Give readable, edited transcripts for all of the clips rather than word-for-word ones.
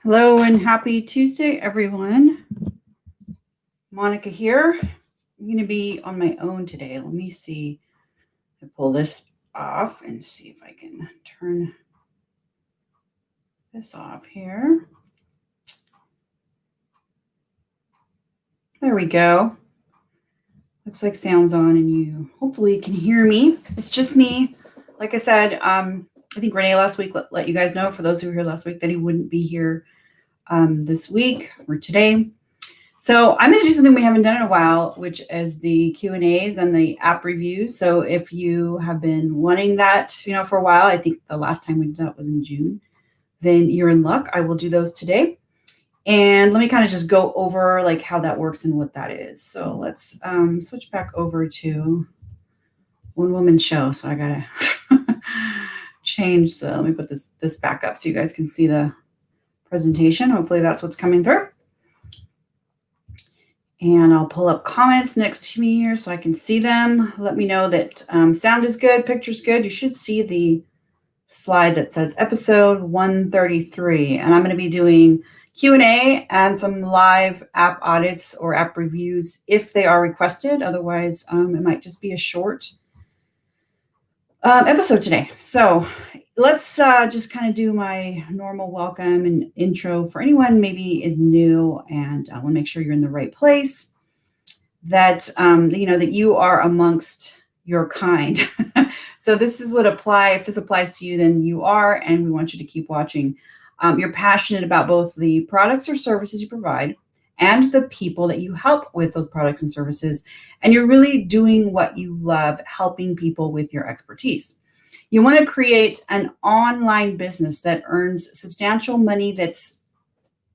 Hello and happy Tuesday, everyone. Monica here. I'm going to be on my own today. Let me see. I pull this off and see if I can turn this off here. There we go. Looks like sound's on and you hopefully can hear me. It's just me. Like I said, I think Renee last week let you guys know, for those who were here last week, that he wouldn't be here this week or today. So I'm going to do something we haven't done in a while, which is the Q&As and the app reviews. So if you have been wanting that, for a while, I think the last time we did that was in June, then you're in luck. I will do those today. And let me kind of just go over like how that works and what that is. So let's switch back over to One Woman Show. So I got to change let me put this back up so you guys can see the presentation. Hopefully that's what's coming through. And I'll pull up comments next to me here so I can see them. Let me know that sound is good, picture's good. You should see the slide that says episode 133. And I'm going to be doing Q&A and some live app audits or app reviews if they are requested. Otherwise, it might just be a short episode today. So let's just kind of do my normal welcome and intro for anyone maybe is new, and I want to make sure you're in the right place, that that you are amongst your kind. So this is what if this applies to you, then you are, and we want you to keep watching. You're passionate about both the products or services you provide and the people that you help with those products and services, and you're really doing what you love, helping people with your expertise. You want to create an online business that earns substantial money that's,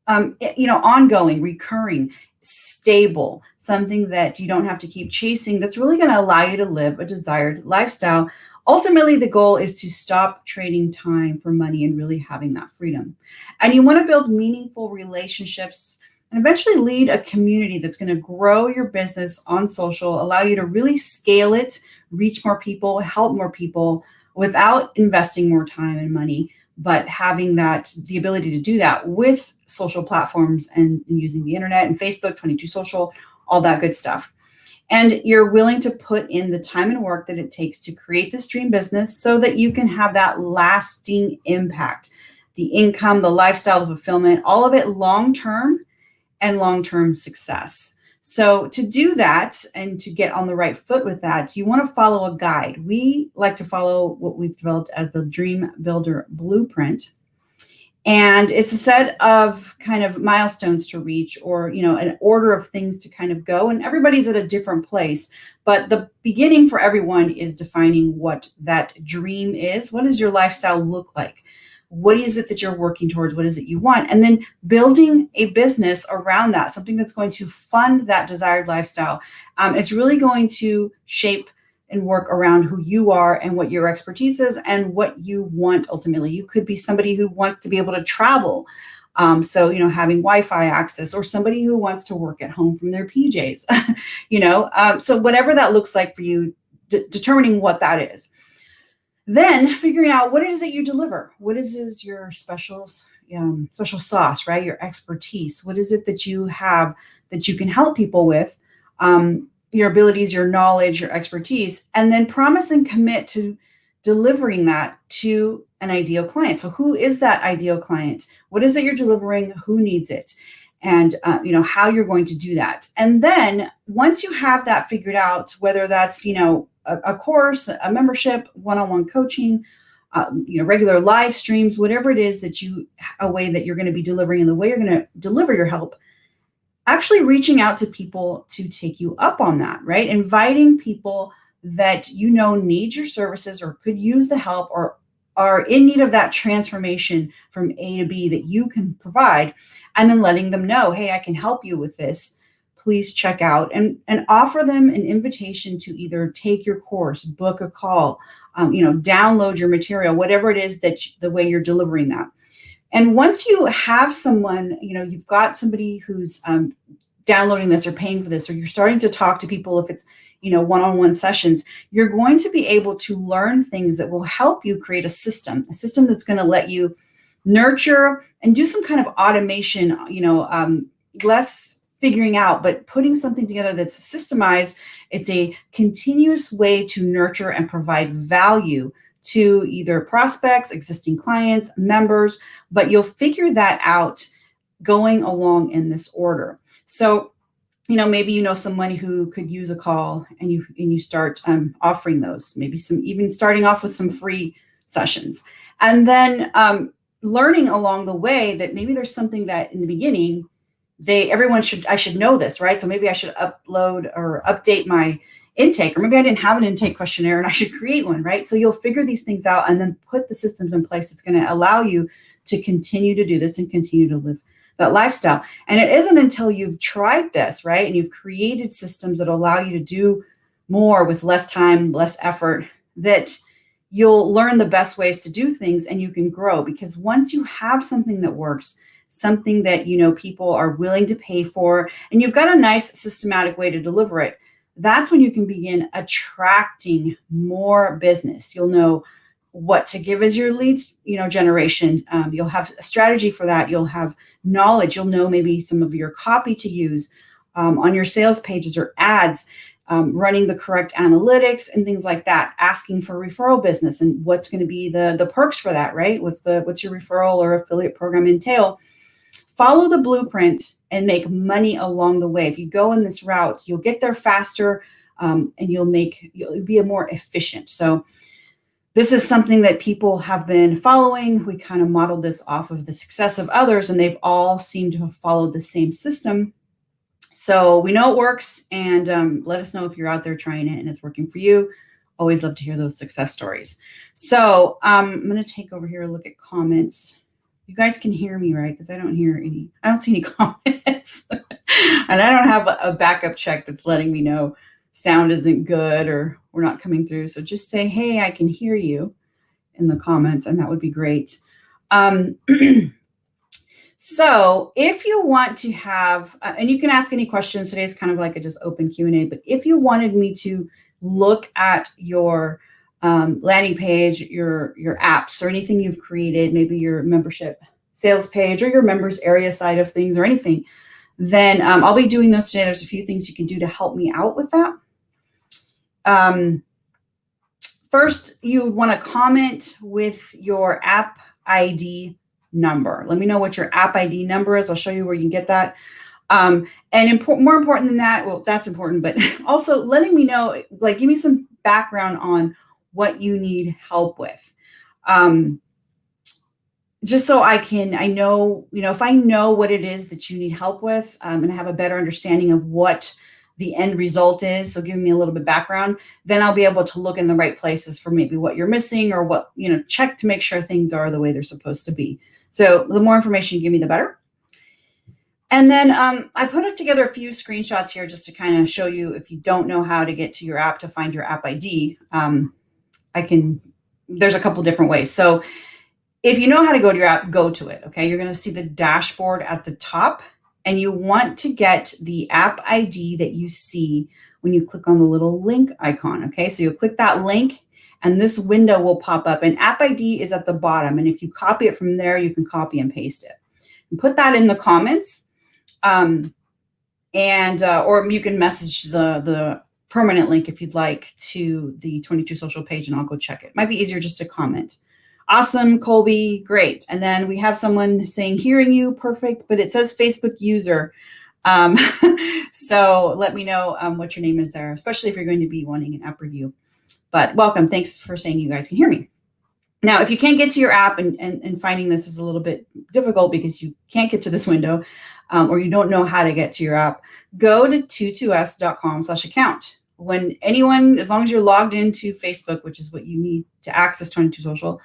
ongoing, recurring, stable, something that you don't have to keep chasing, that's really going to allow you to live a desired lifestyle. Ultimately, the goal is to stop trading time for money and really having that freedom. And you want to build meaningful relationships and eventually lead a community that's going to grow your business on social, allow you to really scale it, reach more people, help more people, without investing more time and money, but having the ability to do that with social platforms and using the internet and Facebook, 22 Social, all that good stuff. And you're willing to put in the time and work that it takes to create this dream business so that you can have that lasting impact, the income, the lifestyle, the fulfillment, all of it long-term and long-term success. So to do that and to get on the right foot with that, you want to follow a guide. We like to follow what we've developed as the Dream Builder Blueprint. And it's a set of kind of milestones to reach, or, an order of things to kind of go. And everybody's at a different place. But the beginning for everyone is defining what that dream is. What does your lifestyle look like? What is it that you're working towards? What is it you want? And then building a business around that, something that's going to fund that desired lifestyle. It's really going to shape and work around who you are and what your expertise is and what you want ultimately. You could be somebody who wants to be able to travel. So, having Wi-Fi access, or somebody who wants to work at home from their PJs, so whatever that looks like for you, determining what that is. Then figuring out what it is that you deliver. What is your special sauce, right? Your expertise. What is it that you have that you can help people with? Your abilities, your knowledge, your expertise, and then promise and commit to delivering that to an ideal client. So who is that ideal client? What is it you're delivering? Who needs it? And how you're going to do that. And then once you have that figured out, whether that's a course, a membership, one-on-one coaching, regular live streams, whatever it is a way that you're going to be delivering and the way you're going to deliver your help, actually reaching out to people to take you up on that, right? Inviting people that need your services or could use the help or are in need of that transformation from A to B that you can provide, and then letting them know, hey, I can help you with this. Please check out and offer them an invitation to either take your course, book a call, download your material, whatever it is the way you're delivering that. And once you have someone, you've got somebody who's downloading this or paying for this, or you're starting to talk to people, if it's, one-on-one sessions, you're going to be able to learn things that will help you create a system that's going to let you nurture and do some kind of automation, less figuring out, but putting something together that's systemized. It's a continuous way to nurture and provide value to either prospects, existing clients, members, but you'll figure that out going along in this order. So, maybe someone who could use a call, and you start offering those, maybe even starting off with some free sessions, and then learning along the way that maybe there's something that in the beginning I should know this, right? So maybe I should upload or update my intake, or maybe I didn't have an intake questionnaire and I should create one, right? So you'll figure these things out and then put the systems in place that's going to allow you to continue to do this and continue to live that lifestyle. And it isn't until you've tried this, right, and you've created systems that allow you to do more with less time, less effort, that you'll learn the best ways to do things and you can grow. Because once you have something that works, something that people are willing to pay for, and you've got a nice systematic way to deliver it, that's when you can begin attracting more business. You'll know what to give as your leads, generation. You'll have a strategy for that. You'll have knowledge. You'll know maybe some of your copy to use on your sales pages or ads, running the correct analytics and things like that, asking for referral business and what's going to be the perks for that, right? What's your referral or affiliate program entail? Follow the blueprint and make money along the way. If you go in this route, you'll get there faster, and you'll be more efficient. So this is something that people have been following. We kind of modeled this off of the success of others, and they've all seemed to have followed the same system. So we know it works, and let us know if you're out there trying it and it's working for you. Always love to hear those success stories. So I'm going to take over here and look at comments. You guys can hear me, right? Because I don't see any comments. And I don't have a backup check that's letting me know sound isn't good or we're not coming through. So just say, hey, I can hear you in the comments, and that would be great. So if you want to have, and you can ask any questions, today's kind of like a just open Q&A, but if you wanted me to look at your landing page, your apps, or anything you've created, maybe your membership sales page or your members area side of things or anything, then I'll be doing those today. There's a few things you can do to help me out with that. First, you would want to comment with your app ID number. Let me know what your app ID number is. I'll show you where you can get that. And more important than that, well, that's important, but also letting me know, like, give me some background on what you need help with. Just so I know, if I know what it is that you need help with, and I have a better understanding of what the end result is, so giving me a little bit of background, then I'll be able to look in the right places for maybe what you're missing or what, check to make sure things are the way they're supposed to be. So the more information you give me, the better. And then I put together a few screenshots here just to kind of show you, if you don't know how to get to your app to find your app ID, there's a couple different ways. So if you know how to go to your app, go to it. Okay. You're going to see the dashboard at the top, and you want to get the app ID that you see when you click on the little link icon. Okay. So you'll click that link and this window will pop up, and app ID is at the bottom. And if you copy it from there, you can copy and paste it and put that in the comments. Or you can message the permanent link if you'd like to the 22 Social page, and I'll go check it. Might be easier just to comment. Awesome, Colby, great. And then we have someone saying, hearing you, perfect, but it says Facebook user. So let me know what your name is there, especially if you're going to be wanting an app review. But welcome, thanks for saying you guys can hear me. Now, if you can't get to your app, and finding this is a little bit difficult because you can't get to this window, or you don't know how to get to your app, go to 22s.com/account. As long as you're logged into Facebook, which is what you need to access 22 Social,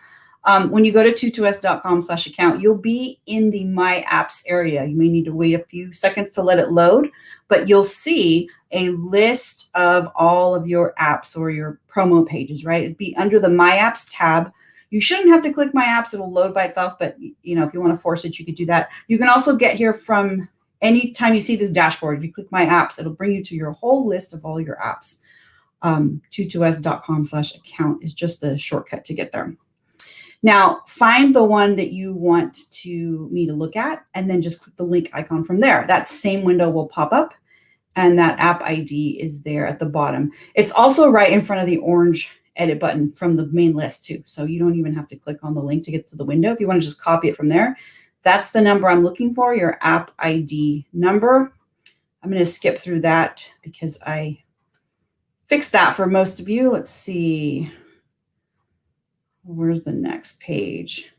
when you go to 22s.com/account, you'll be in the My Apps area. You may need to wait a few seconds to let it load, but you'll see a list of all of your apps or your promo pages, right? It'd be under the My Apps tab. You shouldn't have to click My Apps. It'll load by itself, but if you want to force it, you could do that. You can also get here from anytime you see this dashboard. If you click My Apps, it'll bring you to your whole list of all your apps. 22s.com/account is just the shortcut to get there. Now, find the one that you want me to look at, and then just click the link icon from there. That same window will pop up, and that app ID is there at the bottom. It's also right in front of the orange edit button from the main list too. So you don't even have to click on the link to get to the window. If you want to just copy it from there, that's the number I'm looking for, your app ID number. I'm going to skip through that because I fixed that for most of you. Let's see. Where's the next page?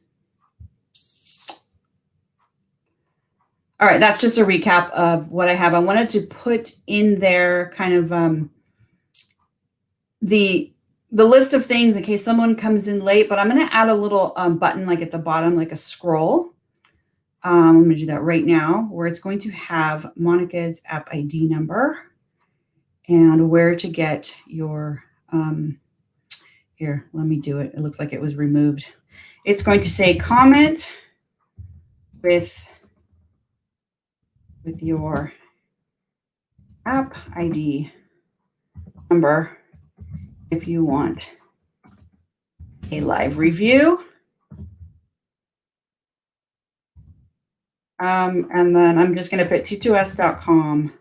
All right, that's just a recap of what I have. I wanted to put in there kind of the list of things in case someone comes in late, but I'm going to add a little button like at the bottom, like a scroll. I'm going to do that right now, where it's going to have Monica's app ID number and where to get your, here, let me do it. It looks like it was removed. It's going to say comment with your app ID number if you want a live review. And then I'm just going to put t2s.com,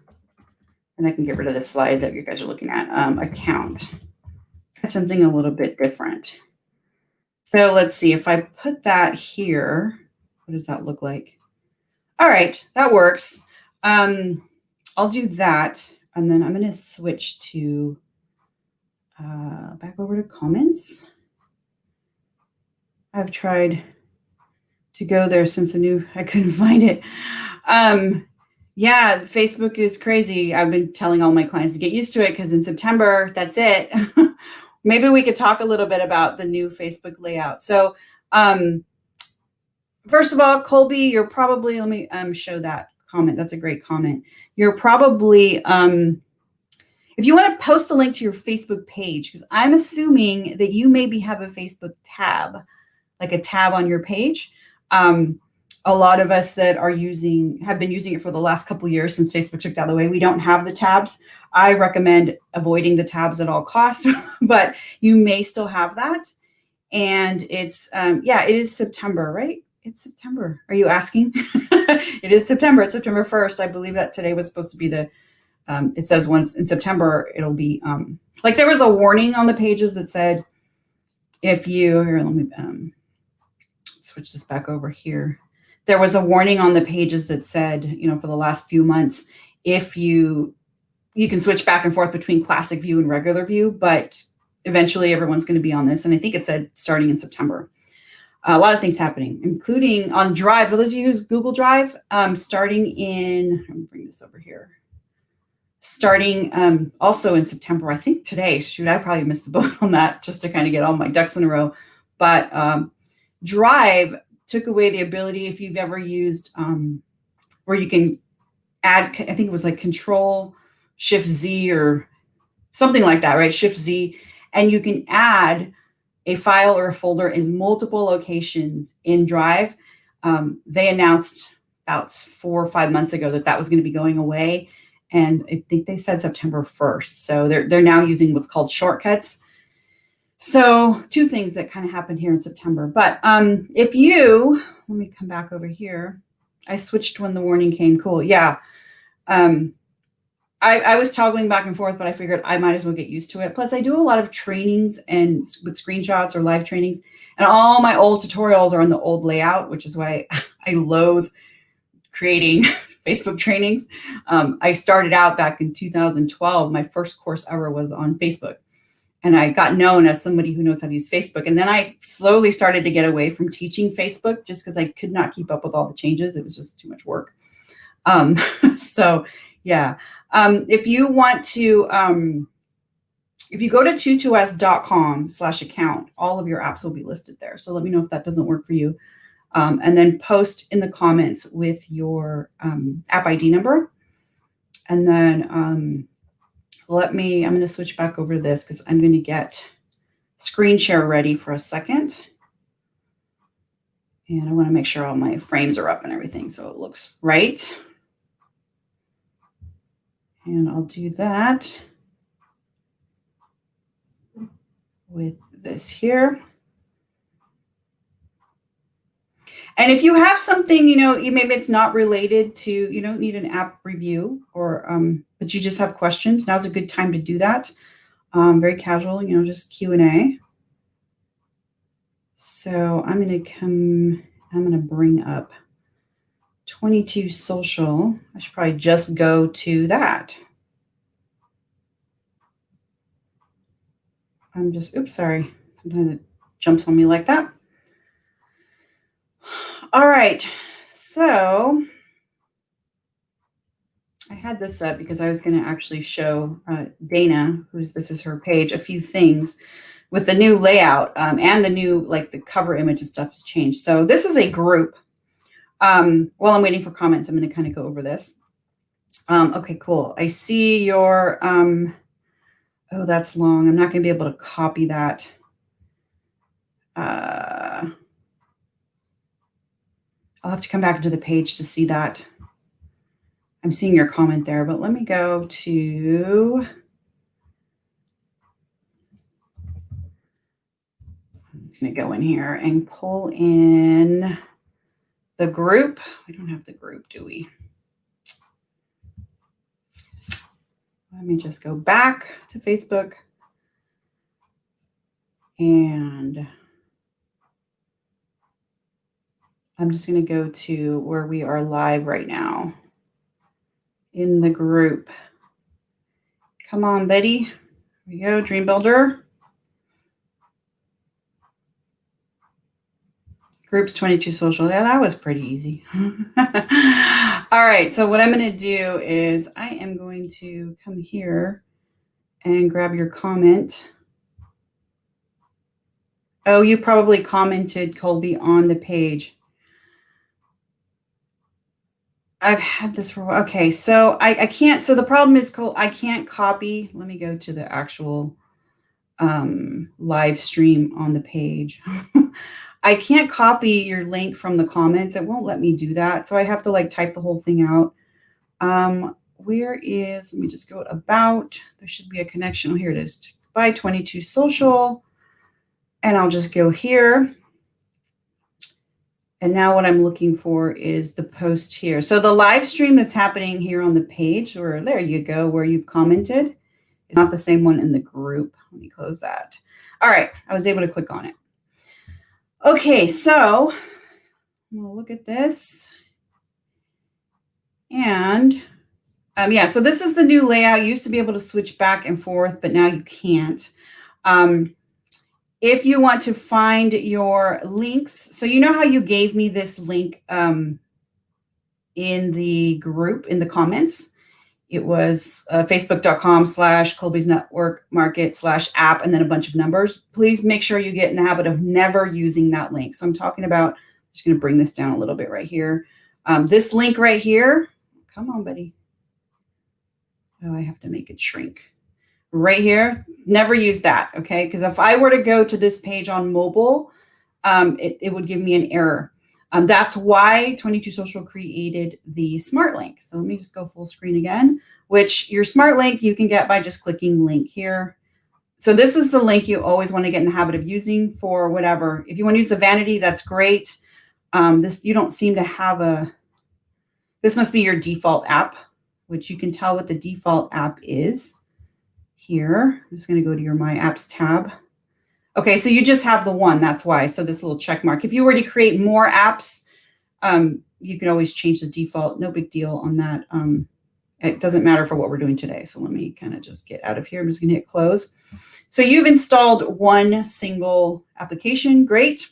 and I can get rid of this slide that you guys are looking at, account. Try something a little bit different. So let's see, if I put that here, what does that look like? All right, that works. I'll do that, and then I'm going to switch to back over to comments. I've tried to go there since I couldn't find it. Yeah, Facebook is crazy. I've been telling all my clients to get used to it because in September, that's it. Maybe we could talk a little bit about the new Facebook layout. So first of all, Colby, you're probably, let me show that comment. That's a great comment. You're probably, if you want to post a link to your Facebook page, because I'm assuming that you maybe have a Facebook tab, like a tab on your page. A lot of us that have been using it for the last couple of years since Facebook took that away. We don't have the tabs. I recommend avoiding the tabs at all costs, but you may still have that. And it's, yeah, it is September, right? It's September. Are you asking? It is September. It's September 1st. I believe that today was supposed to be it says once in September, it'll be, like there was a warning on the pages that said, if you, here, let me switch this back over here. There was a warning on the pages that said, for the last few months, if you can switch back and forth between classic view and regular view, but eventually everyone's going to be on this. And I think it said starting in September. A lot of things happening, including on Drive. For those of you who use Google Drive, starting in, let me bring this over here. Starting also in September, I think today, shoot, I probably missed the boat on that just to kind of get all my ducks in a row. But Drive took away the ability, if you've ever used where you can add, I think it was like Control Shift Z or something like that, right? Shift Z, and you can add a file or a folder in multiple locations in Drive. They announced about 4 or 5 months ago that was going to be going away, and I think they said September 1st. So they're now using what's called shortcuts. So 2 things that kind of happened here in September. But let me come back over here. I switched when the warning came. Cool. Yeah. I was toggling back and forth, but I figured I might as well get used to it. Plus, I do a lot of trainings and with screenshots or live trainings, and all my old tutorials are on the old layout, which is why I loathe creating Facebook trainings. I started out back in 2012. My first course ever was on Facebook. And I got known as somebody who knows how to use Facebook. And then I slowly started to get away from teaching Facebook just because I could not keep up with all the changes. It was just too much work. So yeah, if you want to, if you go to t2s.com/account, all of your apps will be listed there. So let me know if that doesn't work for you. And then post in the comments with your app ID number. And then I'm going to switch back over to this because I'm going to get screen share ready for a second. And I want to make sure all my frames are up and everything so it looks right. And I'll do that with this here. And if you have something, maybe it's not related to, you don't need an app review or, but you just have questions, now's a good time to do that. Very casual, just Q&A. So I'm going to bring up 22 Social. I should probably just go to that. Oops, sorry. Sometimes it jumps on me like that. All right. So I had this up because I was going to actually show Dana, this is her page, a few things with the new layout and the new, like the cover image and stuff has changed. So this is a group. While I'm waiting for comments, I'm going to kind of go over this. Okay, cool. I see your, oh, that's long. I'm not going to be able to copy that. I'll have to come back to the page to see that. I'm seeing your comment there, but let me go to, I'm going to go in here and pull in the group. We don't have the group, do we? Let me just go back to Facebook and I'm just going to go to where we are live right now in the group. Come on, Betty. Here we go, Dream Builder. Groups 22 Social. Yeah, that was pretty easy. All right, so what I'm going to do is I am going to come here and grab your comment. Oh, you probably commented, Colby, on the page. I've had this for a while. Okay, so I can't. So the problem is, Cole, I can't copy. Let me go to the actual live stream on the page. I can't copy your link from the comments. It won't let me do that. So I have to like type the whole thing out. Let me just go about, there should be a connection. Oh, here it is. By 22 Social. And I'll just go here. And now what I'm looking for is the post here. So the live stream that's happening here on the page, or there you go, where you've commented, is not the same one in the group. Let me close that. All right, I was able to click on it. Okay, so I'm gonna look at this. And yeah, so this is the new layout. You used to be able to switch back and forth, but now you can't. If you want to find your links, so you know how you gave me this link in the group, in the comments? It was facebook.com/Colby's Network Market /app, and then a bunch of numbers. Please make sure you get in the habit of never using that link. So I'm talking about, I'm just going to bring this down a little bit right here. This link right here, come on, buddy. Oh, I have to make it shrink. Right here, never use that, okay? Because if I were to go to this page on mobile, it would give me an error. That's why 22 Social created the smart link. So let me just go full screen again, which your smart link you can get by just clicking link here. So this is the link you always want to get in the habit of using for whatever. If you want to use the vanity, that's great. You don't seem to have this must be your default app, which you can tell what the default app is. Here, I'm just going to go to your My Apps tab. Okay, so you just have the one, that's why. So this little check mark. If you were to create more apps, you can always change the default. No big deal on that. It doesn't matter for what we're doing today. So let me kind of just get out of here. I'm just going to hit close. So you've installed one single application. Great.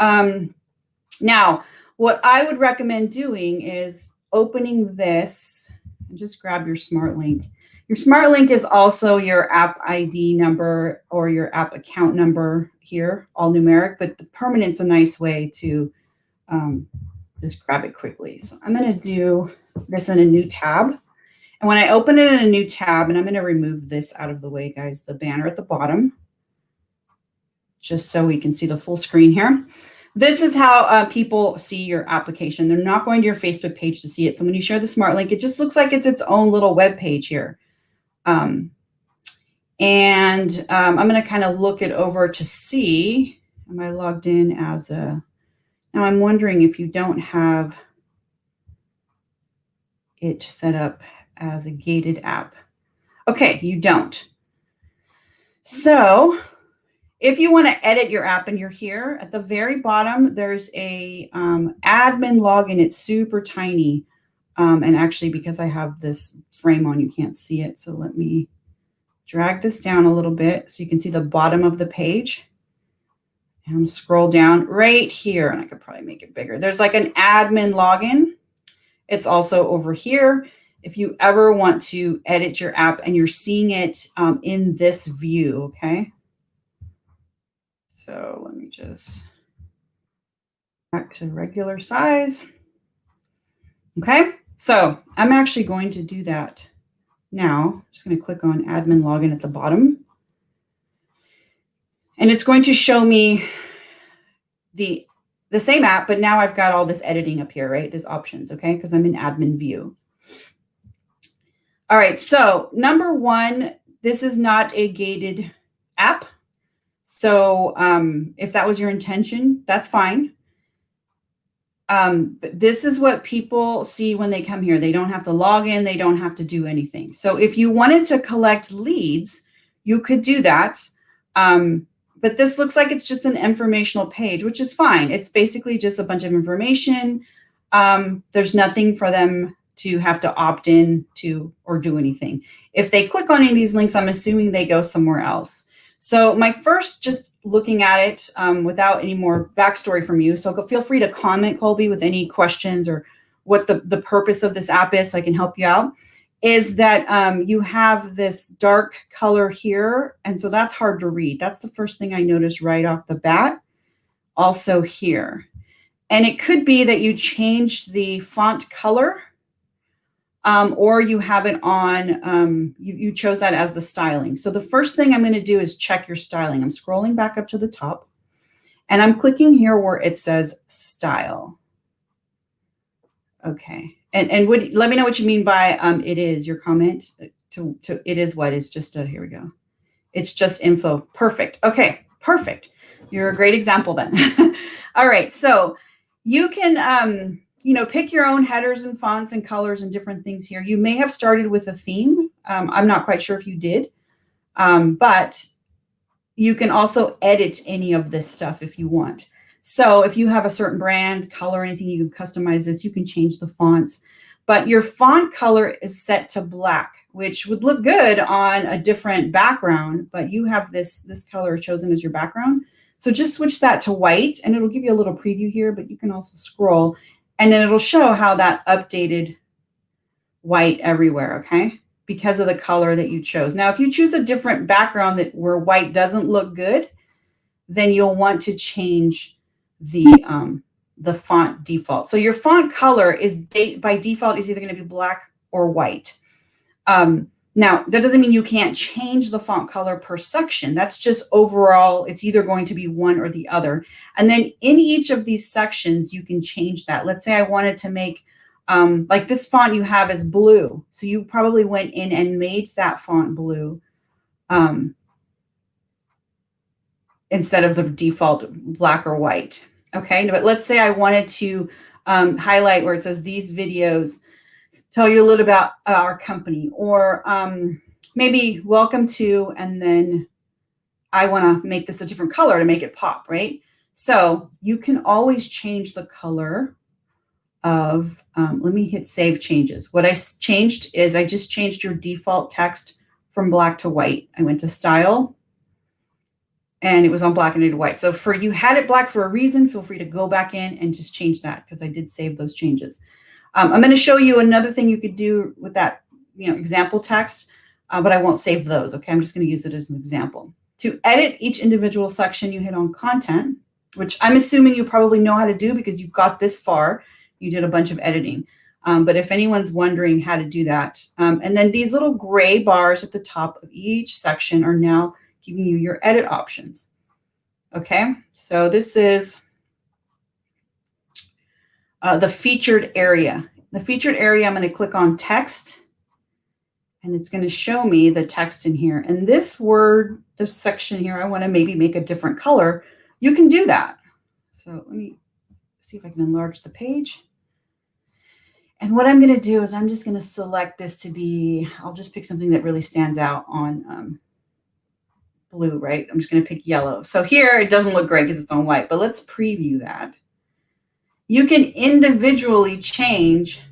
Now, what I would recommend doing is opening this and just grab your smart link. Your smart link is also your app ID number or your app account number here, all numeric, but the permanent's a nice way to just grab it quickly. So I'm going to do this in a new tab. And when I open it in a new tab, and I'm going to remove this out of the way, guys, the banner at the bottom, just so we can see the full screen here. This is how people see your application. They're not going to your Facebook page to see it. So when you share the smart link, it just looks like it's its own little web page here. I'm going to kind of look it over to see, am I logged in as a, Now I'm wondering if you don't have it set up as a gated app. Okay, you don't. So if you want to edit your app and you're here at the very bottom, there's a admin login. It's super tiny. And actually, because I have this frame on, you can't see it. So let me drag this down a little bit so you can see the bottom of the page. And scroll down right here, and I could probably make it bigger. There's like an admin login. It's also over here. If you ever want to edit your app and you're seeing it in this view, okay? So let me just back to regular size. Okay, so I'm actually going to do that now. I'm just going to click on admin login at the bottom. And it's going to show me the same app, but now I've got all this editing up here, right? There's options, okay? Because I'm in admin view. All right, so number one, this is not a gated app. So if that was your intention, that's fine. But this is what people see when they come here. They don't have to log in. They don't have to do anything. So if you wanted to collect leads, you could do that. But this looks like it's just an informational page, which is fine. It's basically just a bunch of information. There's nothing for them to have to opt in to or do anything. If they click on any of these links, I'm assuming they go somewhere else. So my first, just looking at it without any more backstory from you. So feel free to comment, Colby, with any questions or what the purpose of this app is so I can help you out. Is that you have this dark color here. And so that's hard to read. That's the first thing I noticed right off the bat. Also here. And it could be that you changed the font color or you have it on, you chose that as the styling. So the first thing I'm going to do is check your styling. I'm scrolling back up to the top and I'm clicking here where it says style. Okay. And let me know what you mean by it is your comment to it is what is just here we go. It's just info. Perfect. Okay. Perfect. You're a great example then. All right. So you can, pick your own headers and fonts and colors and different things here. You may have started with a theme. I'm not quite sure if you did, but you can also edit any of this stuff if you want. So if you have a certain brand, color, anything, you can customize this. You can change the fonts, but your font color is set to black, which would look good on a different background, but you have this color chosen as your background. So just switch that to white and it'll give you a little preview here, but you can also scroll and then it'll show how that updated white everywhere, okay? Because of the color that you chose. Now, if you choose a different background where white doesn't look good, then you'll want to change the font default. So your font color is by default is either going to be black or white. Now, that doesn't mean you can't change the font color per section. That's just overall, it's either going to be one or the other. And then in each of these sections, you can change that. Let's say I wanted to make, like this font you have is blue. So you probably went in and made that font blue instead of the default black or white. Okay, but let's say I wanted to highlight where it says these videos tell you a little about our company, or maybe welcome to, and then I want to make this a different color to make it pop, right? So you can always change the color of, let me hit save changes. What I changed is I just changed your default text from black to white. I went to style and it was on black and into white. So you had it black for a reason, feel free to go back in and just change that because I did save those changes. I'm going to show you another thing you could do with that, example text, but I won't save those. Okay, I'm just going to use it as an example. To edit each individual section, you hit on content, which I'm assuming you probably know how to do because you've got this far. You did a bunch of editing. But if anyone's wondering how to do that, and then these little gray bars at the top of each section are now giving you your edit options. Okay, so this is the featured area. The featured area, I'm going to click on text, and it's going to show me the text in here. And this word, this section here, I want to maybe make a different color. You can do that. So let me see if I can enlarge the page. And what I'm going to do is I'm just going to select this to be, I'll just pick something that really stands out on blue, right? I'm just going to pick yellow. So here it doesn't look great because it's on white, but let's preview that. You can individually change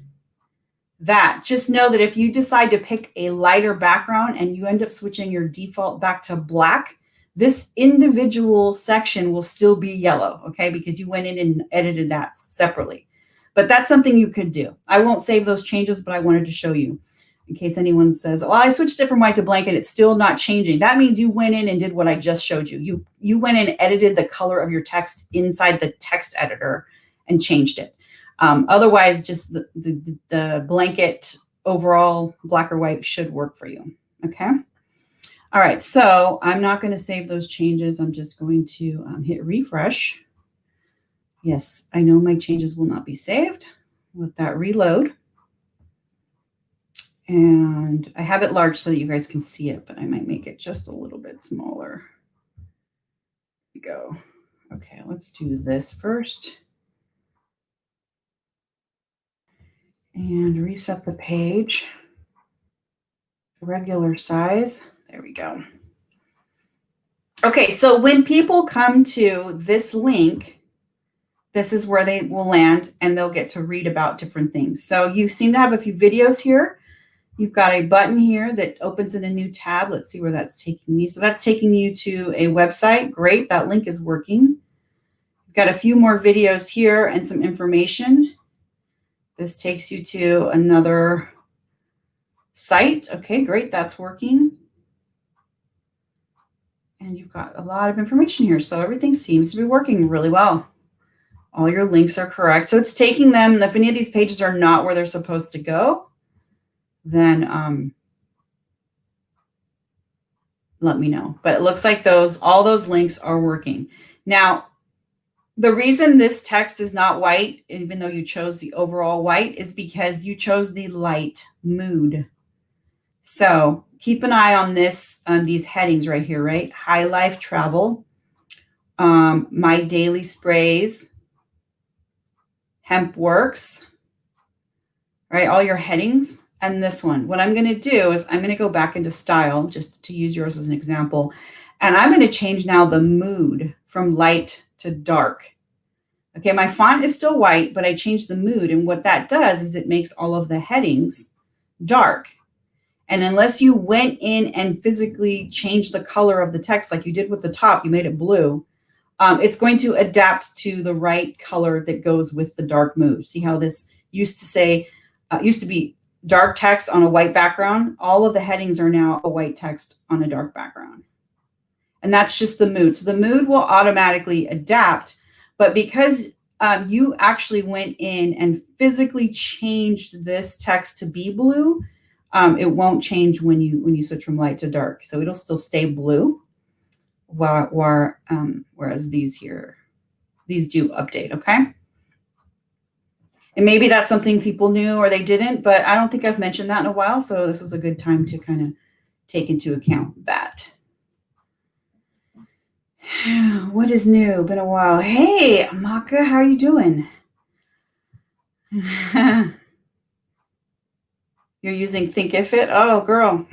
that. Just know that if you decide to pick a lighter background and you end up switching your default back to black, this individual section will still be yellow, okay? Because you went in and edited that separately. But that's something you could do. I won't save those changes, but I wanted to show you in case anyone says, well, I switched it from white to blank and it's still not changing. That means you went in and did what I just showed you. You went and edited the color of your text inside the text editor and changed it. Otherwise, just the blanket overall black or white should work for you, okay? All right, so I'm not going to save those changes. I'm just going to hit refresh. Yes, I know my changes will not be saved. Let that reload. And I have it large so that you guys can see it, but I might make it just a little bit smaller. Here we go. Okay, let's do this first. And reset the page. Regular size. There we go. Okay, so when people come to this link, this is where they will land and they'll get to read about different things. So you seem to have a few videos here. You've got a button here that opens in a new tab. Let's see where that's taking me. So that's taking you to a website. Great, that link is working. You've got a few more videos here and some information. This takes you to another site. Okay, great, that's working. And you've got a lot of information here. So everything seems to be working really well. All your links are correct. So it's taking them, if any of these pages are not where they're supposed to go, then let me know. But it looks like all those links are working. Now, the reason this text is not white, even though you chose the overall white, is because you chose the light mood. So keep an eye on this, these headings right here, right? High Life Travel, My Daily Sprays, Hemp Works, right? All your headings. And this one, what I'm going to do is I'm going to go back into style, just to use yours as an example. And I'm going to change now the mood from light to dark. Okay, my font is still white, but I changed the mood. And what that does is it makes all of the headings dark. And unless you went in and physically changed the color of the text like you did with the top, you made it blue, it's going to adapt to the right color that goes with the dark mood. See how this used to be dark text on a white background? All of the headings are now a white text on a dark background. And that's just the mood. So the mood will automatically adapt, but because you actually went in and physically changed this text to be blue, it won't change when you switch from light to dark. So it'll still stay blue, whereas these do update, okay? And maybe that's something people knew or they didn't, but I don't think I've mentioned that in a while. So this was a good time to kind of take into account that. What is new? Been a while. Hey, Maka, how are you doing? You're using Thinkific? Oh, girl.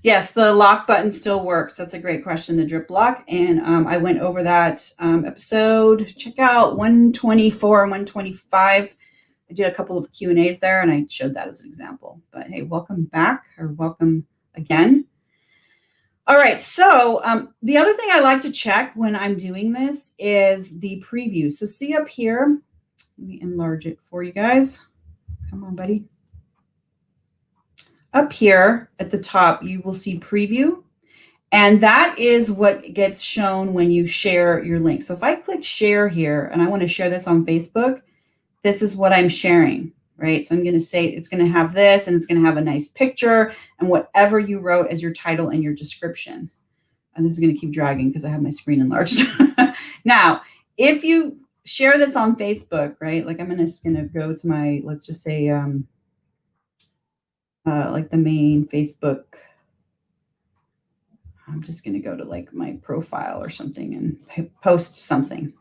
Yes, the lock button still works. That's a great question, the drip lock. And I went over that episode. Check out 124 and 125. I did a couple of Q&As there, and I showed that as an example. But hey, welcome back, or welcome again. All right, so the other thing I like to check when I'm doing this is the preview. So see up here, let me enlarge it for you guys. Come on, buddy. Up here at the top, you will see preview. And that is what gets shown when you share your link. So if I click share here, and I want to share this on Facebook, this is what I'm sharing, right? So I'm going to say it's going to have this, and it's going to have a nice picture and whatever you wrote as your title and your description. And this is going to keep dragging because I have my screen enlarged. Now, if you share this on Facebook, right? Like I'm just going to go to my, let's just say, like the main Facebook. I'm just going to go to like my profile or something and post something.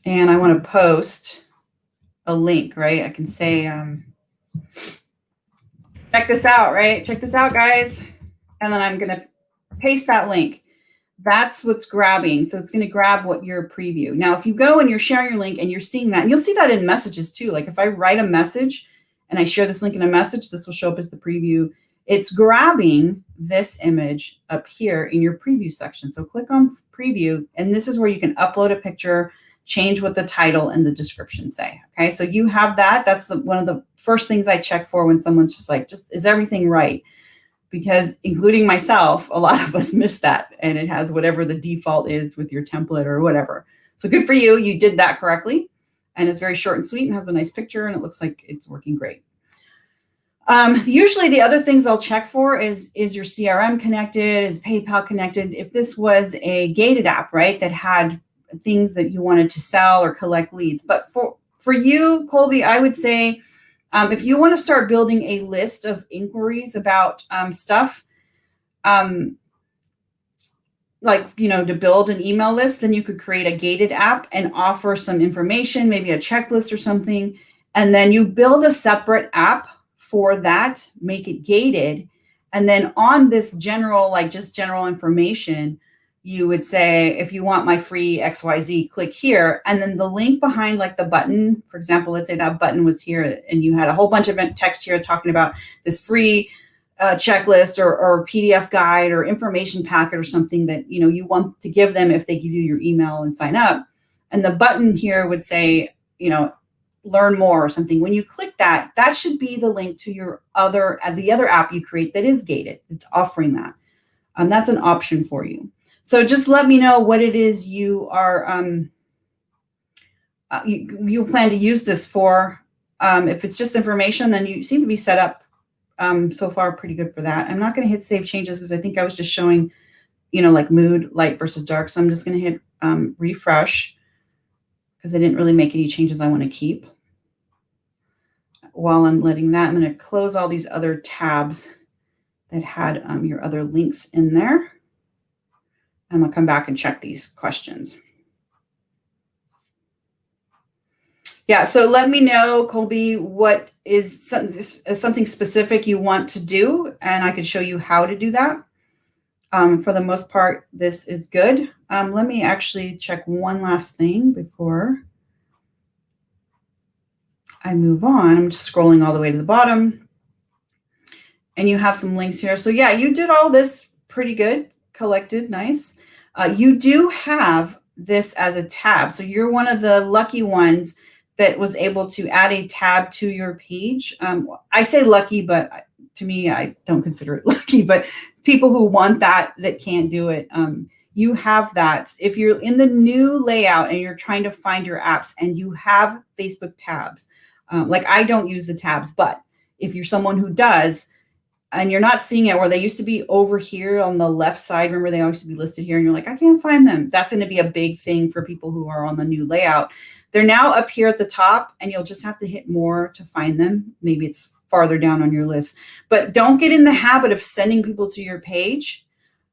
and I want to post a link, right? I can say, check this out, right? Check this out, guys. And then I'm going to paste that link. That's what's grabbing. So it's going to grab what your preview. Now, if you go and you're sharing your link and you're seeing that, and you'll see that in messages too. Like if I write a message and I share this link in a message, this will show up as the preview. It's grabbing this image up here in your preview section. So click on preview, and this is where you can upload a picture, change what the title and the description say. Okay, so you have that. That's one of the first things I check for when someone's just like, is everything right? Because including myself, a lot of us miss that, and it has whatever the default is with your template or whatever. So good for you. You did that correctly. And it's very short and sweet and has a nice picture, and it looks like it's working great. Usually the other things I'll check for is your CRM connected? Is PayPal connected? If this was a gated app, right, that had things that you wanted to sell or collect leads. But for you, Colby, I would say, if you want to start building a list of inquiries about stuff, like, to build an email list, then you could create a gated app and offer some information, maybe a checklist or something. And then you build a separate app for that, make it gated. And then on this general, like just general information, you would say, if you want my free XYZ, click here. And then the link behind like the button, for example, let's say that button was here and you had a whole bunch of text here talking about this free checklist or PDF guide or information packet or something that, you want to give them if they give you your email and sign up. And the button here would say, learn more or something. When you click that, that should be the link to the other app you create that is gated. It's offering that. That's an option for you. So just let me know what it is you are, you plan to use this for. If it's just information, then you seem to be set up so far pretty good for that. I'm not going to hit save changes because I think I was just showing, like mood, light versus dark. So I'm just going to hit refresh because I didn't really make any changes I want to keep. While I'm letting that, I'm going to close all these other tabs that had your other links in there. I'm going to come back and check these questions. Yeah, so let me know, Colby, what is something specific you want to do, and I can show you how to do that. For the most part, this is good. Let me actually check one last thing before I move on. I'm just scrolling all the way to the bottom. And you have some links here. So yeah, you did all this pretty good, collected, nice. You do have this as a tab. So you're one of the lucky ones that was able to add a tab to your page. I say lucky, but to me, I don't consider it lucky, but people who want that can't do it. You have that. If you're in the new layout and you're trying to find your apps and you have Facebook tabs, like I don't use the tabs, but if you're someone who does, and you're not seeing it where they used to be over here on the left side, remember they always used to be listed here and you're like, I can't find them. That's going to be a big thing for people who are on the new layout. They're now up here at the top and you'll just have to hit more to find them. Maybe it's farther down on your list, but don't get in the habit of sending people to your page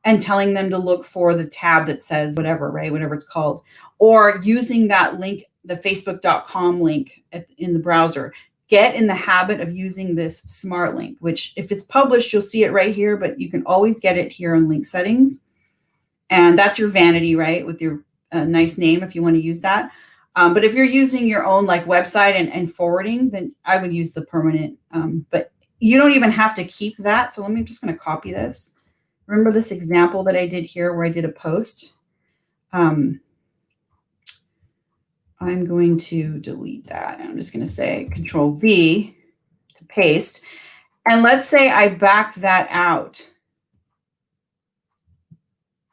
and telling them to look for the tab that says whatever, right? Whatever it's called, or using that link, the facebook.com link in the browser. Get in the habit of using this smart link, which if it's published, you'll see it right here, but you can always get it here on link settings. And that's your vanity, right? With your nice name, if you want to use that. But if you're using your own like website and forwarding, then I would use the permanent, but you don't even have to keep that. So I'm just going to copy this. Remember this example that I did here where I did a post? I'm going to delete that. I'm just going to say Control V to paste. And let's say I back that out.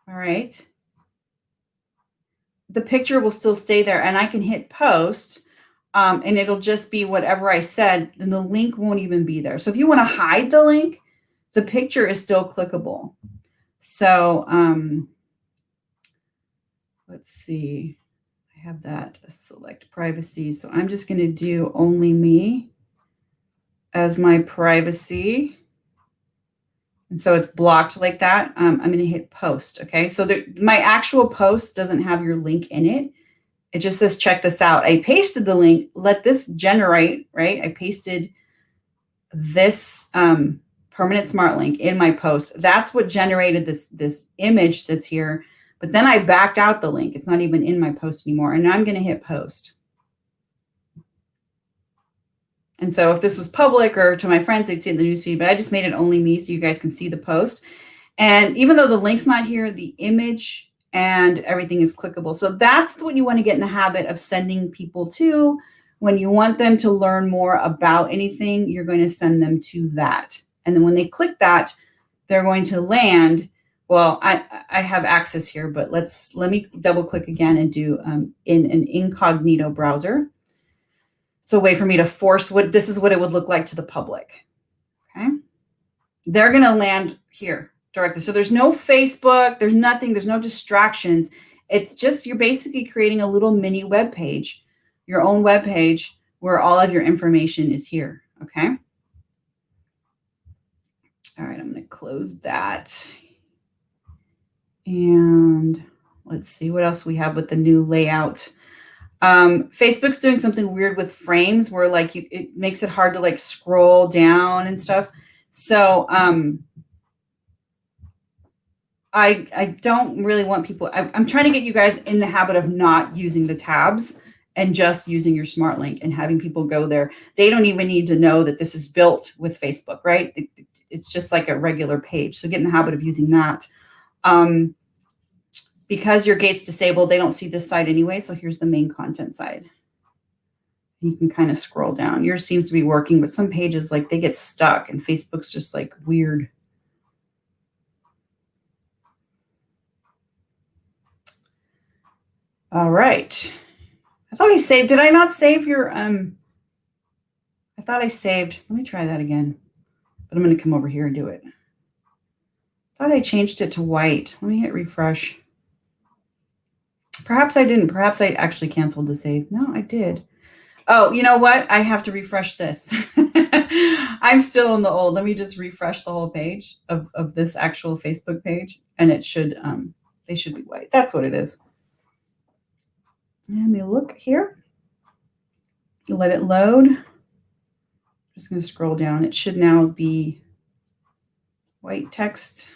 All right. The picture will still stay there and I can hit post and it'll just be whatever I said, and the link won't even be there. So if you want to hide the link, the picture is still clickable. So let's see. I have that select privacy. So I'm just going to do only me as my privacy. And so it's blocked like that. I'm going to hit post. Okay. So my actual post doesn't have your link in it. It just says, check this out. I pasted the link, let this generate, right? I pasted this permanent smart link in my post. That's what generated this image that's here. But then I backed out the link. It's not even in my post anymore. And now I'm going to hit post. And so if this was public or to my friends, they'd see it in the newsfeed, but I just made it only me so you guys can see the post. And even though the link's not here, the image and everything is clickable. So that's what you want to get in the habit of sending people to. When you want them to learn more about anything, you're going to send them to that. And then when they click that, they're going to land. Well, I have access here, but let me double click again and do in an incognito browser. It's a way for me to force this is what it would look like to the public. Okay. They're going to land here directly. So there's no Facebook, there's nothing, there's no distractions. It's just, you're basically creating a little mini web page, your own web page where all of your information is here. Okay. All right. I'm going to close that. And let's see what else we have with the new layout. Facebook's doing something weird with frames where like it makes it hard to like scroll down and stuff. So I don't really want people, I'm trying to get you guys in the habit of not using the tabs and just using your smart link and having people go there. They don't even need to know that this is built with Facebook, right? It's just like a regular page. So get in the habit of using that. Because your gate's disabled, they don't see this side anyway. So here's the main content side. You can kind of scroll down. Yours seems to be working, but some pages, like they get stuck and Facebook's just like weird. All right. I thought I saved, did I not save your, I thought I saved, let me try that again, but I'm going to come over here and do it. I thought I changed it to white. Let me hit refresh. Perhaps I didn't. Perhaps I actually canceled the save. No, I did. Oh, you know what? I have to refresh this. I'm still in the old. Let me just refresh the whole page of this actual Facebook page. And it should, they should be white. That's what it is. Let me look here. Let it load. Just going to scroll down. It should now be white text.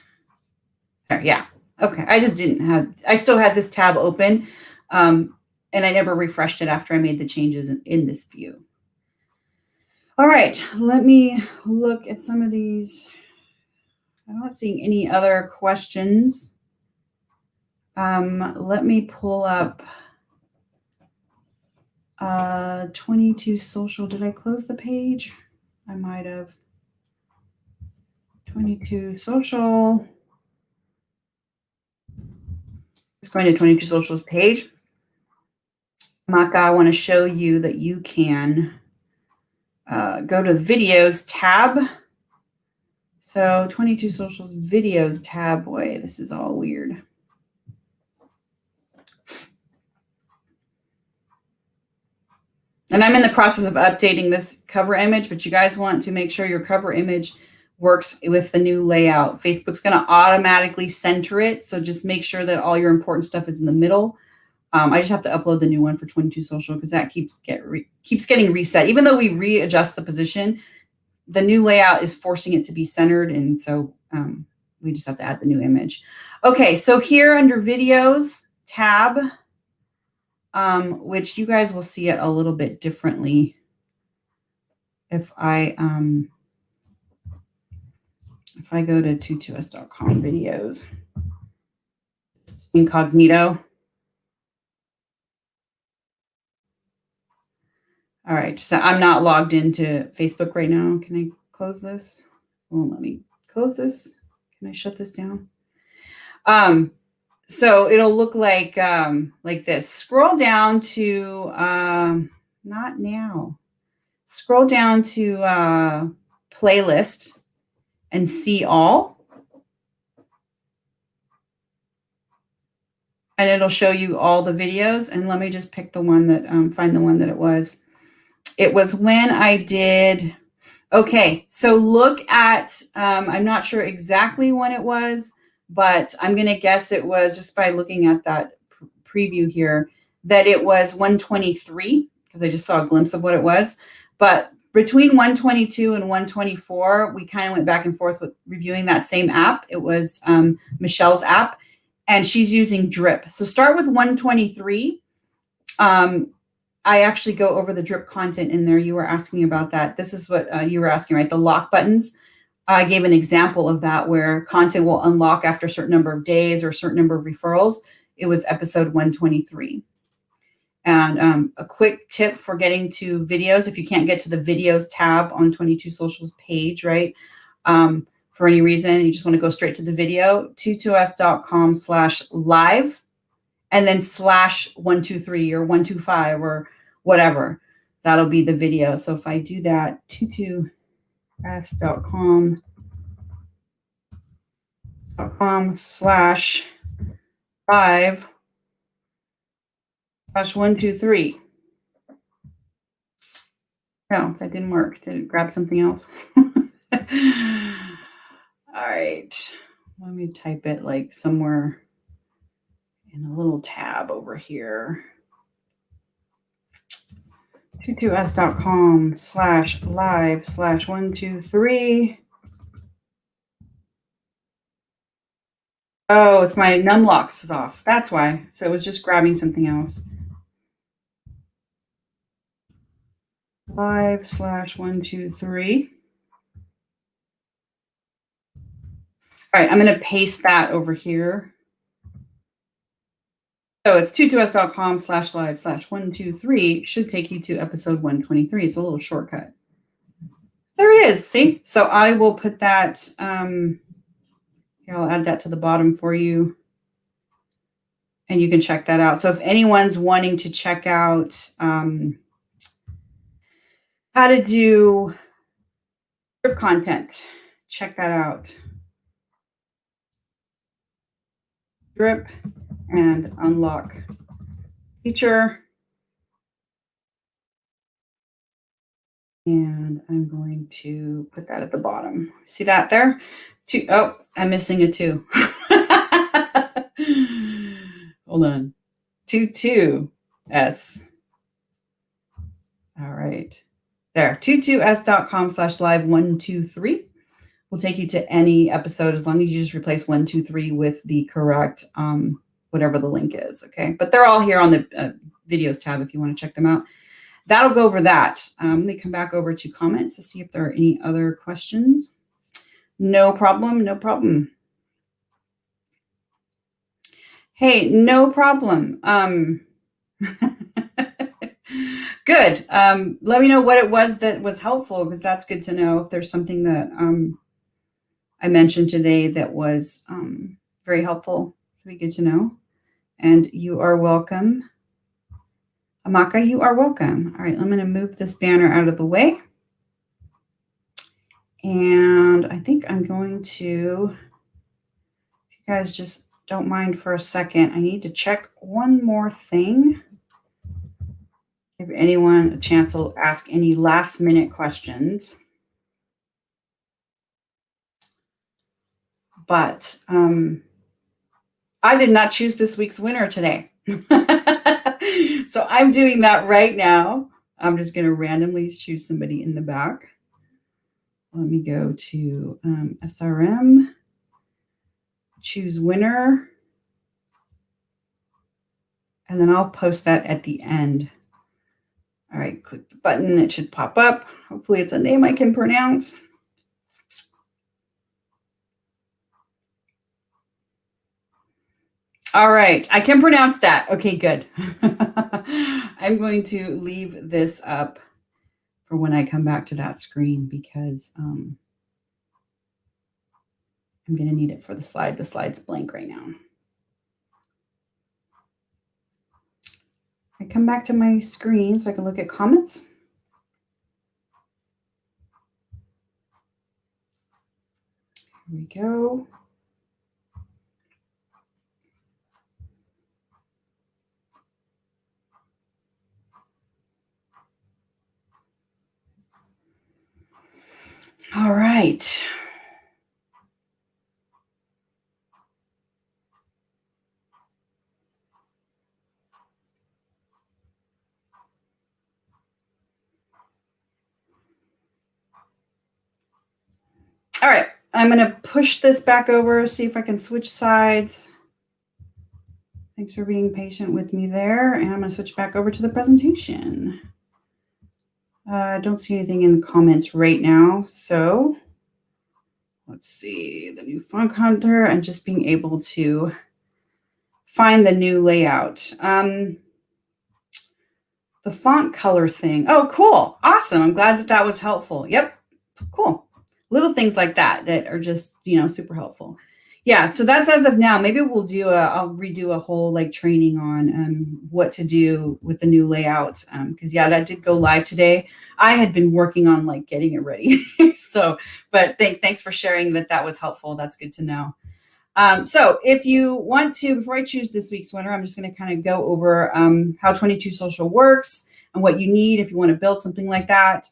There, yeah. Okay, I just didn't have, I still had this tab open, and I never refreshed it after I made the changes in this view. All right, let me look at some of these. I'm not seeing any other questions. Let me pull up 22 social. Did I close the page? I might have. 22 social. Just going to 22 Social's page. Maka, I want to show you that you can go to videos tab. So 22 Social's videos tab. Boy, this is all weird. And I'm in the process of updating this cover image, but you guys want to make sure your cover image works with the new layout. Facebook's going to automatically center it. So just make sure that all your important stuff is in the middle. I just have to upload the new one for 22 Social because that keeps getting reset. Even though we readjust the position, the new layout is forcing it to be centered. And so we just have to add the new image. Okay, so here under videos tab, which you guys will see it a little bit differently if I go to 22s.com videos, incognito. All right, so I'm not logged into Facebook right now. Can I close this? Won't let me close this. Can I shut this down? So it'll look like this. Scroll down to, not now. Scroll down to playlist and see all. And it'll show you all the videos. And let me just pick the one that, find the one that it was. It was when I did, okay, so look at, I'm not sure exactly when it was, but I'm going to guess it was just by looking at that preview here. that it was 123 because I just saw a glimpse of what it was. But between 122 and 124, we kind of went back and forth with reviewing that same app. It was Michelle's app, and she's using Drip. So start with 123. I actually go over the drip content in there. You were asking about that. This is what you were asking, right? The lock buttons. I gave an example of that where content will unlock after a certain number of days or a certain number of referrals. It was episode 123. And a quick tip for getting to videos, if you can't get to the videos tab on 22 Socials page, right? For any reason, you just want to go straight to the video, 22s.com/live, and then /123 or 125 or whatever. That'll be the video. So if I do that, 22s.com/live/123. No, that didn't work. Did it grab something else? All right. Let me type it like somewhere in a little tab over here. 22s.com/live/123. Oh, it's my numlocks is off. That's why. So it was just grabbing something else. Live/123. All right, I'm going to paste that over here. So it's 22s.com/live/123 should take you to episode 123. It's a little shortcut. There it is. See? So I will put that, here, I'll add that to the bottom for you. And you can check that out. So if anyone's wanting to check out how to do drip content, check that out. Drip and unlock feature. And I'm going to put that at the bottom. See that there? Oh, I'm missing a 2. Hold on. 22s. All right. There. 22s.com/live123 will take you to any episode as long as you just replace 123 with the correct whatever the link is. Okay. But they're all here on the videos tab if you want to check them out. That'll go over that. Let me come back over to comments to see if there are any other questions. No problem. No problem. Hey, no problem. Good. Let me know what it was that was helpful, because that's good to know. If there's something that I mentioned today that was very helpful, it'd be good to know. And you are welcome. Amaka, you are welcome. All right, I'm going to move this banner out of the way. And I think I'm going to, if you guys just don't mind for a second, I need to check one more thing. Give anyone a chance to ask any last minute questions. But I did not choose this week's winner today. So I'm doing that right now. I'm just going to randomly choose somebody in the back. Let me go to SRM, choose winner, and then I'll post that at the end. All right, click the button. It should pop up. Hopefully it's a name I can pronounce. All right, I can pronounce that. Okay, good. I'm going to leave this up for when I come back to that screen, because I'm going to need it for the slide. The slide's blank right now. I come back to my screen so I can look at comments. Here we go. All right. I'm going to push this back over, see if I can switch sides. Thanks for being patient with me there. And I'm going to switch back over to the presentation. I don't see anything in the comments right now. So let's see the new font hunter and just being able to find the new layout. The font color thing. Oh, cool. Awesome. I'm glad that that was helpful. Yep. Cool. Little things like that that are just, super helpful. Yeah. So that's as of now. Maybe I'll redo a whole like training on what to do with the new layout. Because that did go live today. I had been working on like getting it ready. But thanks for sharing that was helpful. That's good to know. So if you want to, before I choose this week's winner, I'm just going to kind of go over how 22 Social works and what you need if you want to build something like that.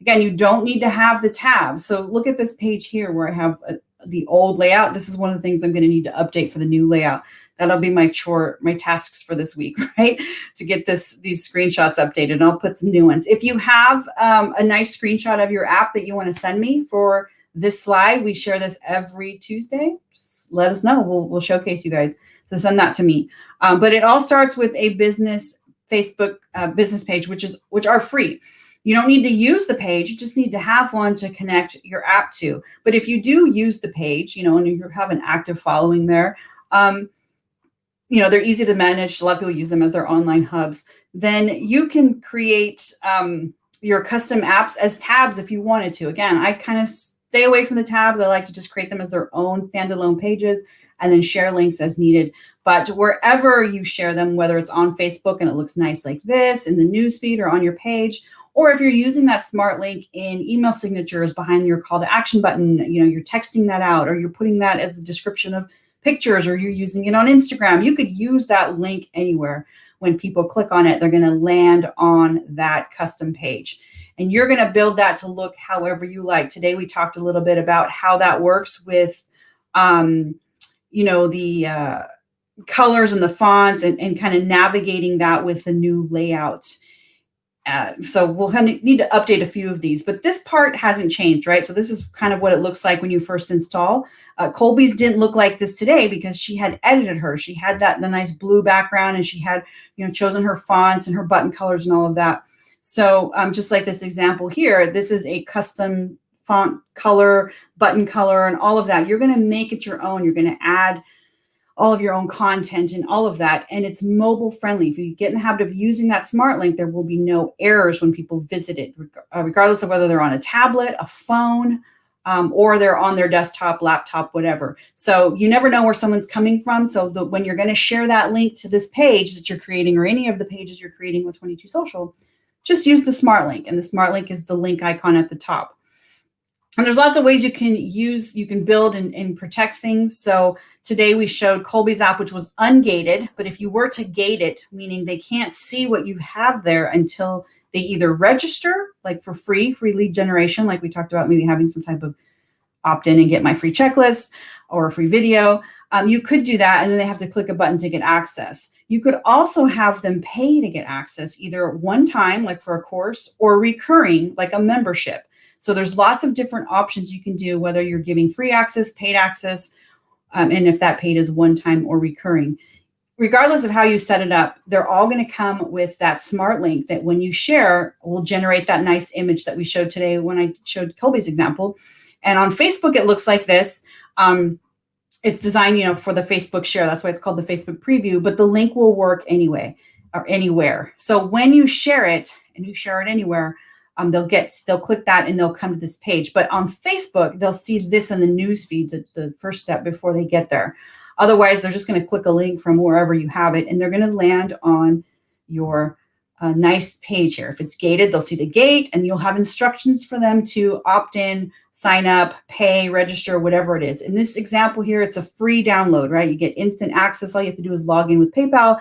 Again, you don't need to have the tabs. So look at this page here where I have the old layout. This is one of the things I'm going to need to update for the new layout. That'll be my tasks for this week, right? To get these screenshots updated. And I'll put some new ones. If you have a nice screenshot of your app that you want to send me for this slide, we share this every Tuesday. Just let us know. We'll showcase you guys. So send that to me. But it all starts with a business Facebook business page, which are free. You don't need to use the page. You just need to have one to connect your app to. But if you do use the page, and you have an active following there, they're easy to manage. A lot of people use them as their online hubs. Then you can create your custom apps as tabs if you wanted to. Again, I kind of stay away from the tabs. I like to just create them as their own standalone pages and then share links as needed. But wherever you share them, whether it's on Facebook and it looks nice like this, in the newsfeed or on your page, or if you're using that smart link in email signatures behind your call to action button, you're texting that out, or you're putting that as the description of pictures, or you're using it on Instagram, you could use that link anywhere. When people click on it, they're going to land on that custom page. And you're going to build that to look however you like. Today, we talked a little bit about how that works with, the colors and the fonts and kind of navigating that with the new layout. So we'll need to update a few of these, but this part hasn't changed, right? So this is kind of what it looks like when you first install. Colby's didn't look like this today because she had edited her. She had the nice blue background, and she had, chosen her fonts and her button colors and all of that. So just like this example here, this is a custom font color, button color, and all of that. You're going to make it your own. You're going to add all of your own content and all of that. And it's mobile friendly. If you get in the habit of using that smart link, there will be no errors when people visit it, regardless of whether they're on a tablet, a phone, or they're on their desktop, laptop, whatever. So you never know where someone's coming from. So when you're going to share that link to this page that you're creating, or any of the pages you're creating with 22 Social, just use the smart link. And the smart link is the link icon at the top. And there's lots of ways you can build and protect things. So today we showed Colby's app, which was ungated. But if you were to gate it, meaning they can't see what you have there until they either register, like for free lead generation, like we talked about, maybe having some type of opt-in and get my free checklist or a free video. You could do that, and then they have to click a button to get access. You could also have them pay to get access, either one time, like for a course, or recurring, like a membership. So there's lots of different options you can do, whether you're giving free access, paid access, and if that paid is one time or recurring. Regardless of how you set it up, they're all going to come with that smart link that when you share will generate that nice image that we showed today when I showed Colby's example. And on Facebook, it looks like this. It's designed, for the Facebook share. That's why it's called the Facebook preview, but the link will work anyway or anywhere. So when you share it and you share it anywhere, they'll click that and they'll come to this page. But on Facebook, they'll see this in the news feed, the first step before they get there. Otherwise, they're just going to click a link from wherever you have it, and they're going to land on your nice page here. If it's gated, they'll see the gate, and you'll have instructions for them to opt in, sign up, pay, register, whatever it is. In this example here, it's a free download, right? You get instant access. All you have to do is log in with PayPal,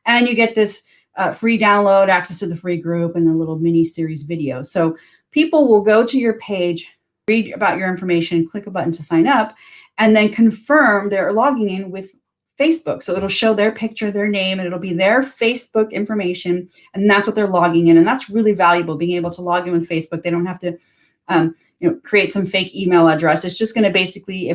and you get this free download, access to the free group, and a little mini series video. So people will go to your page, read about your information, click a button to sign up, and then confirm they're logging in with Facebook. So it'll show their picture, their name, and it'll be their Facebook information, and that's what they're logging in. And that's really valuable, being able to log in with Facebook. They don't have to create some fake email address. It's just going to basically,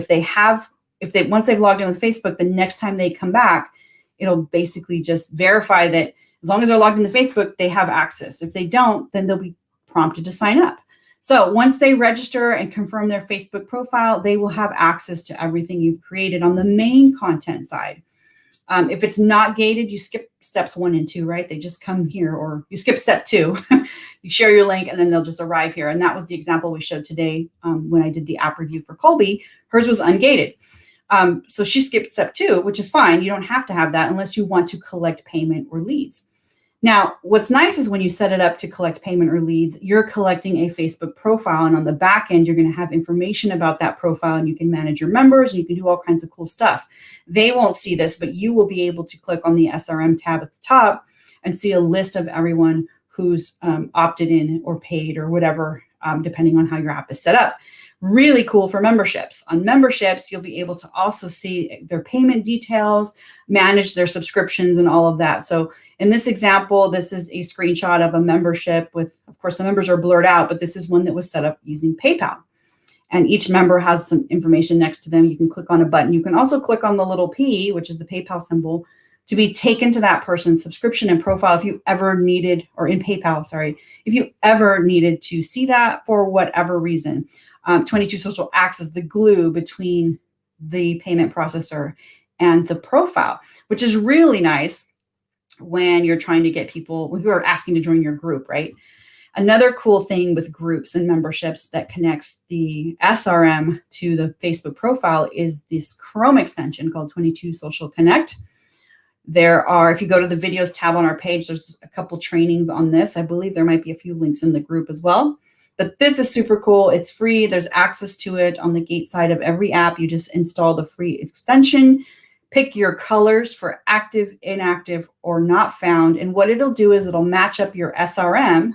once they've logged in with Facebook, the next time they come back, it'll basically just verify that as long as they're logged into Facebook, they have access. If they don't, then they'll be prompted to sign up. So once they register and confirm their Facebook profile, they will have access to everything you've created on the main content side. If it's not gated, you skip steps 1 and 2, right? They just come here, or you skip step 2. You share your link and then they'll just arrive here. And that was the example we showed today when I did the app review for Colby. Hers was ungated. So she skipped step 2, which is fine. You don't have to have that unless you want to collect payment or leads. Now, what's nice is when you set it up to collect payment or leads, you're collecting a Facebook profile. And on the back end, you're going to have information about that profile, and you can manage your members and you can do all kinds of cool stuff. They won't see this, but you will be able to click on the SRM tab at the top and see a list of everyone who's opted in or paid or whatever, depending on how your app is set up. Really cool for memberships. On memberships, you'll be able to also see their payment details, manage their subscriptions and all of that. So in this example, this is a screenshot of a membership with, of course, the members are blurred out, but this is one that was set up using PayPal. And each member has some information next to them. You can click on a button. You can also click on the little P, which is the PayPal symbol, to be taken to that person's subscription and profile if you ever needed, or in PayPal, sorry, if you ever needed to see that for whatever reason. 22 Social acts as the glue between the payment processor and the profile, which is really nice when you're trying to get people who are asking to join your group, right? Another cool thing with groups and memberships that connects the SRM to the Facebook profile is this Chrome extension called 22 Social Connect. If you go to the videos tab on our page, there's a couple trainings on this. I believe there might be a few links in the group as well. But this is super cool. It's free. There's access to it on the gate side of every app. You just install the free extension, pick your colors for active, inactive, or not found. And what it'll do is it'll match up your SRM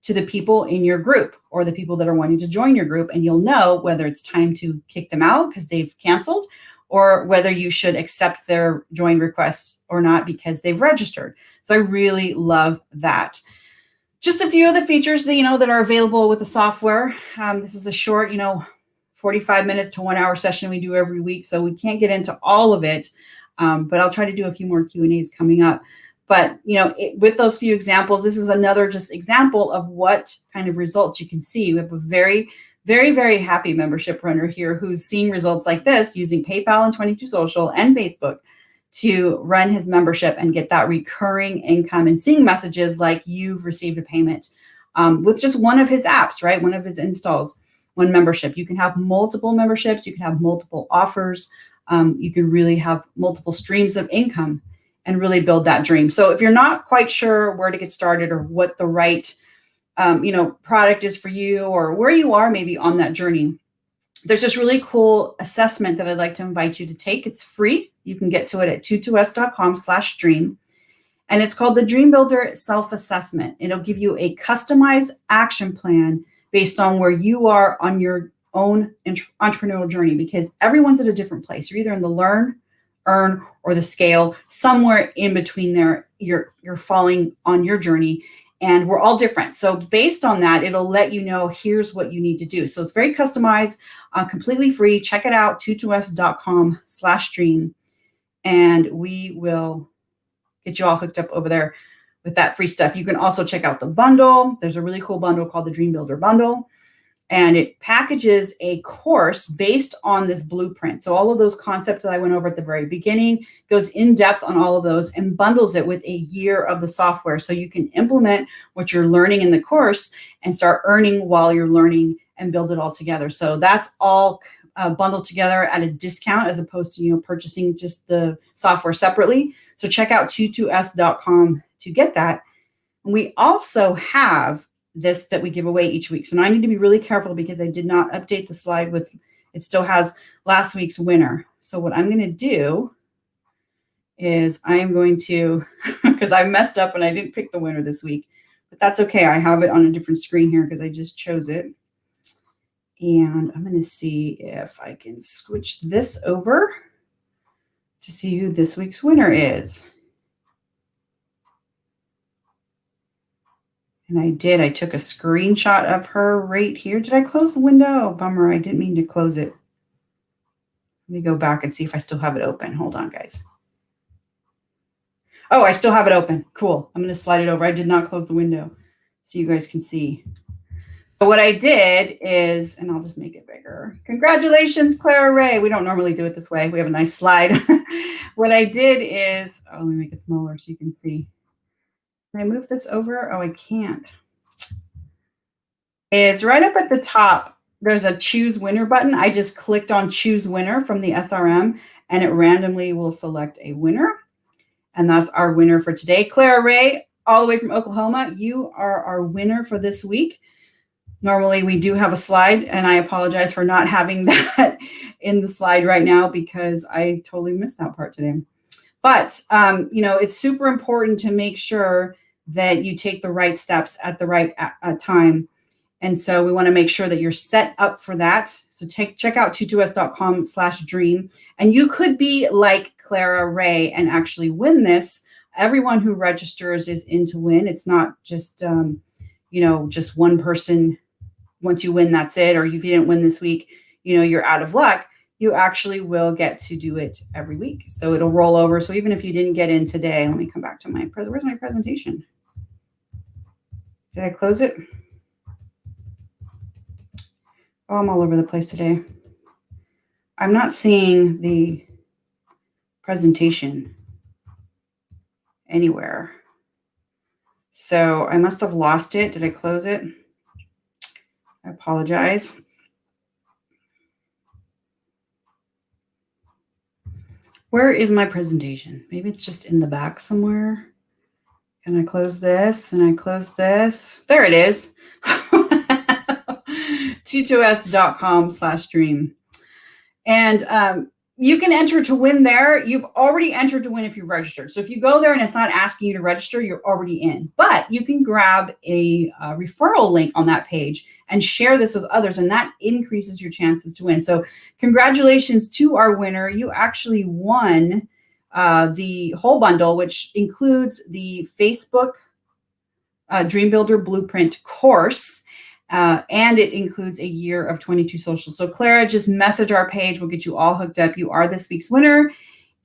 to the people in your group or the people that are wanting to join your group. And you'll know whether it's time to kick them out because they've canceled, or whether you should accept their join requests or not because they've registered. So I really love that. Just a few of the features that, that are available with the software. This is a short, 45 minutes to 1 hour session we do every week. So we can't get into all of it, but I'll try to do a few more Q&As coming up. But, with those few examples, this is another just example of what kind of results you can see. We have a very, very, very happy membership runner here who's seeing results like this using PayPal and 22 Social and Facebook to run his membership and get that recurring income and seeing messages like you've received a payment with just one of his apps, right? One of his installs, one membership. You can have multiple memberships. You can have multiple offers. You can really have multiple streams of income and really build that dream. So if you're not quite sure where to get started or what the right, product is for you or where you are maybe on that journey, there's this really cool assessment that I'd like to invite you to take. It's free. You can get to it at 22s.com/dream. And it's called the Dream Builder Self-Assessment. It'll give you a customized action plan based on where you are on your own entrepreneurial journey, because everyone's at a different place. You're either in the learn, earn, or the scale. Somewhere in between there, you're falling on your journey. And we're all different. So based on that, it'll let you know, here's what you need to do. So it's very customized, completely free. Check it out, 22s.com/dream. And we will get you all hooked up over there with that free stuff. You can also check out the bundle. There's a really cool bundle called the Dream Builder Bundle. And it packages a course based on this blueprint. So all of those concepts that I went over at the very beginning goes in depth on all of those and bundles it with a year of the software. So you can implement what you're learning in the course and start earning while you're learning and build it all together. So that's all bundled together at a discount as opposed to, purchasing just the software separately. So check out 22s.com to get that. And we also have this that we give away each week. So now I need to be really careful because I did not update the slide with, it still has last week's winner. So what I'm going to do is I am going to, because I messed up and I didn't pick the winner this week, but that's okay. I have it on a different screen here because I just chose it. And I'm going to see if I can switch this over to see who this week's winner is. And I took a screenshot of her right here. Did I close the window? Bummer, I didn't mean to close it. Let me go back and see if I still have it open. Hold on, guys. Oh, I still have it open. Cool. I'm going to slide it over. I did not close the window so you guys can see. But what I did is, and I'll just make it bigger. Congratulations, Clara Ray. We don't normally do it this way. We have a nice slide. What I did is, let me make it smaller so you can see. Can I move this over? Oh, I can't. It's right up at the top. There's a choose winner button. I just clicked on choose winner from the SRM and it randomly will select a winner. And that's our winner for today. Clara Ray, all the way from Oklahoma, you are our winner for this week. Normally we do have a slide and I apologize for not having that in the slide right now because I totally missed that part today. But, it's super important to make sure that you take the right steps at the right time. And so we want to make sure that you're set up for that. So check out 22s.com/dream. And you could be like Clara Ray and actually win this. Everyone who registers is in to win. It's not just, just one person. Once you win, that's it. Or if you didn't win this week, you're out of luck. You actually will get to do it every week. So it'll roll over. So even if you didn't get in today, let me come back to where's my presentation? Did I close it? Oh, I'm all over the place today. I'm not seeing the presentation anywhere. So I must have lost it. Did I close it? I apologize. Where is my presentation? Maybe it's just in the back somewhere. Can I close this? And I close this. There it is. 22s.com/dream. And you can enter to win there. You've already entered to win if you've registered. So if you go there and it's not asking you to register, you're already in. But you can grab a referral link on that page and share this with others, and that increases your chances to win. So congratulations to our winner. You actually won the whole bundle, which includes the Facebook Dream Builder Blueprint course. And it includes a year of 22 socials. So Clara, just message our page. We'll get you all hooked up. You are this week's winner.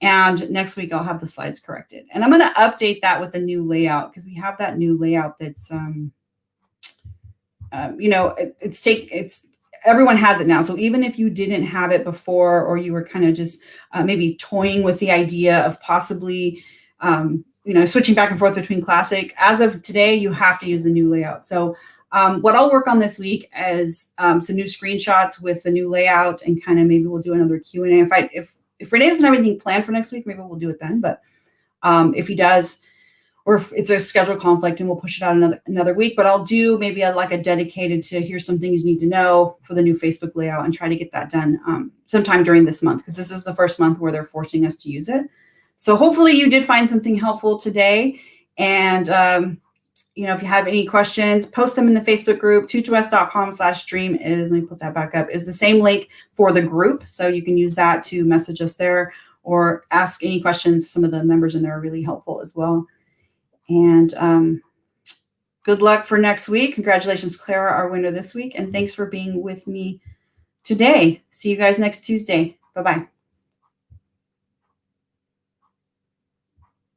And next week I'll have the slides corrected. And I'm going to update that with a new layout because we have that new layout that's, everyone has it now. So even if you didn't have it before, or you were kind of just maybe toying with the idea of possibly, switching back and forth between classic, as of today, you have to use the new layout. So what I'll work on this week is some new screenshots with the new layout, and kind of maybe we'll do another Q&A. If Renee doesn't have anything planned for next week, maybe we'll do it then. But if he does, or if it's a schedule conflict, and we'll push it out another week. But I'll do maybe a dedicated to here's some things you need to know for the new Facebook layout, and try to get that done sometime during this month, because this is the first month where they're forcing us to use it. So hopefully you did find something helpful today. And if you have any questions, post them in the Facebook group. 22s.com/dream is, let me put that back up, is the same link for the group. So you can use that to message us there or ask any questions. Some of the members in there are really helpful as well. And good luck for next week. Congratulations, Clara, our winner this week. And thanks for being with me today. See you guys next Tuesday. Bye-bye.